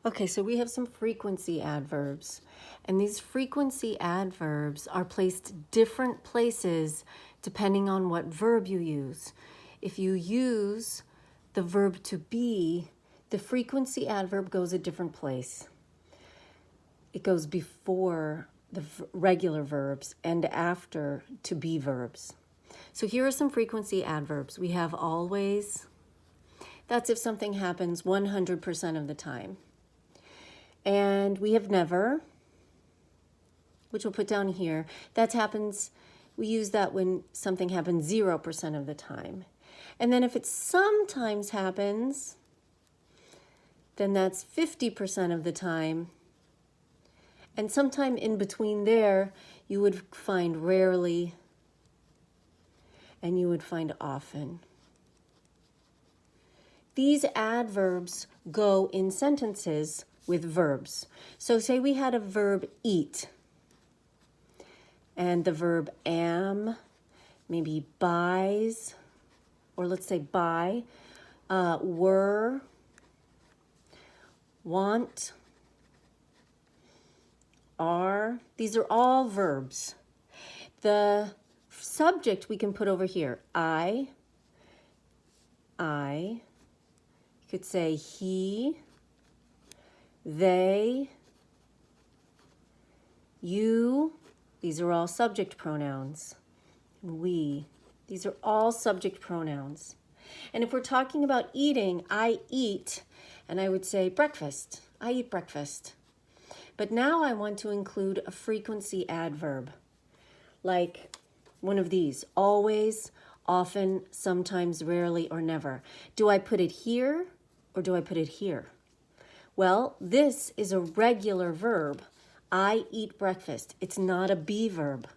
Okay, so we have some frequency adverbs, and these frequency adverbs are placed different places depending on what verb you use. If you use the verb to be, the frequency adverb goes a different place. It goes before the regular verbs and after to be verbs. So here are some frequency adverbs. We have always. That's if something happens 100% of the time. And we have never, which we'll put down here. That happens, we use that when something happens 0% of the time. And then if it sometimes happens, then that's 50% of the time. And sometime in between there, you would find rarely and you would find often. These adverbs go in sentences with verbs. So say we had a verb eat, and the verb am, maybe buys, or let's say buy, were, want, are. These are all verbs. The subject we can put over here. I. You could say he, they, you. These are all subject pronouns. We. These are all subject pronouns. And if we're talking about eating, I eat, and I would say breakfast. I eat breakfast. But now I want to include a frequency adverb, like one of these: always, often, sometimes, rarely, or never. Do I put it here or do I put it here? Well, this is a regular verb. I eat breakfast. It's not a be verb.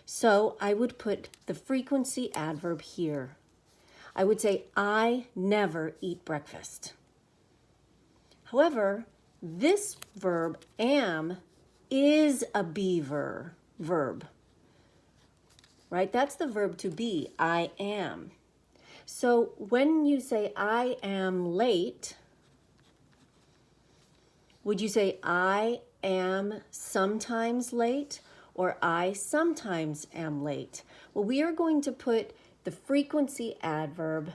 So I would put the frequency adverb here. I would say, I never eat breakfast. However, this verb, am, is a be verb. Right? That's the verb to be, I am. So when you say, I am late, would you say, I am sometimes late, or I sometimes am late? Well, we are going to put the frequency adverb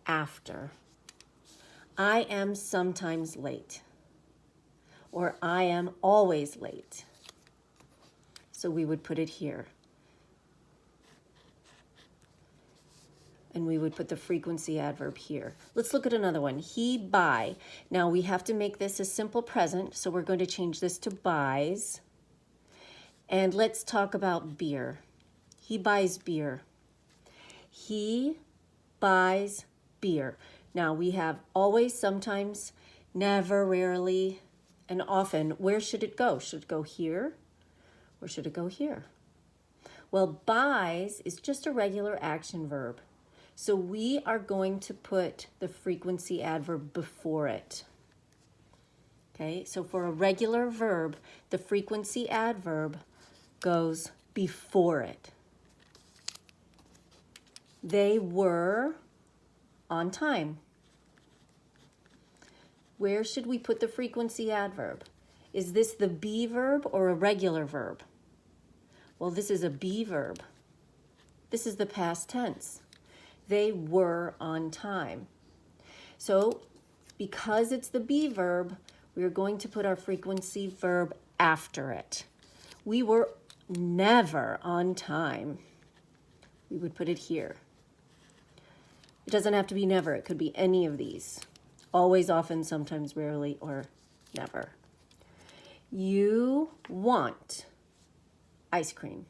after. I am sometimes late, or I am always late. So we would put it here. And we would put the frequency adverb here. Let's look at another one. He buy. Now we have to make this a simple present, so we're going to change this to buys. And let's talk about beer. He buys beer. He buys beer. Now we have always, sometimes, never, rarely, and often. Where should it go? Should it go here or should it go here? Well, buys is just a regular action verb. So we are going to put the frequency adverb before it. Okay, so for a regular verb, the frequency adverb goes before it. They were on time. Where should we put the frequency adverb? Is this the be verb or a regular verb? Well, this is a be verb. This is the past tense. They were on time. So because it's the be verb, we're going to put our frequency verb after it. We were never on time. We would put it here. It doesn't have to be never. It could be any of these. Always, often, sometimes, rarely, or never. You want ice cream.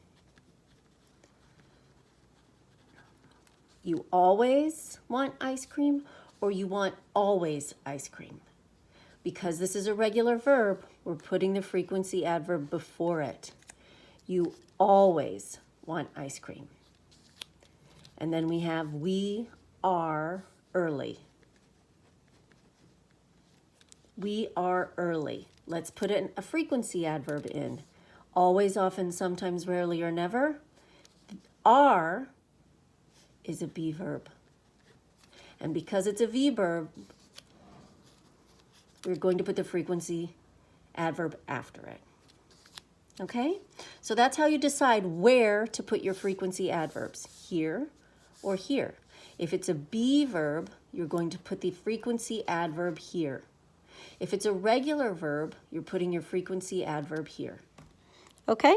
You always want ice cream, or you want always ice cream. Because this is a regular verb, we're putting the frequency adverb before it. You always want ice cream. And then we have we are early. We are early. Let's put a frequency adverb in. Always, often, sometimes, rarely, or never. Are is a be verb. And because it's a be verb, we're going to put the frequency adverb after it. Okay? So that's how you decide where to put your frequency adverbs, here or here. If it's a be verb, you're going to put the frequency adverb here. If it's a regular verb, you're putting your frequency adverb here. Okay?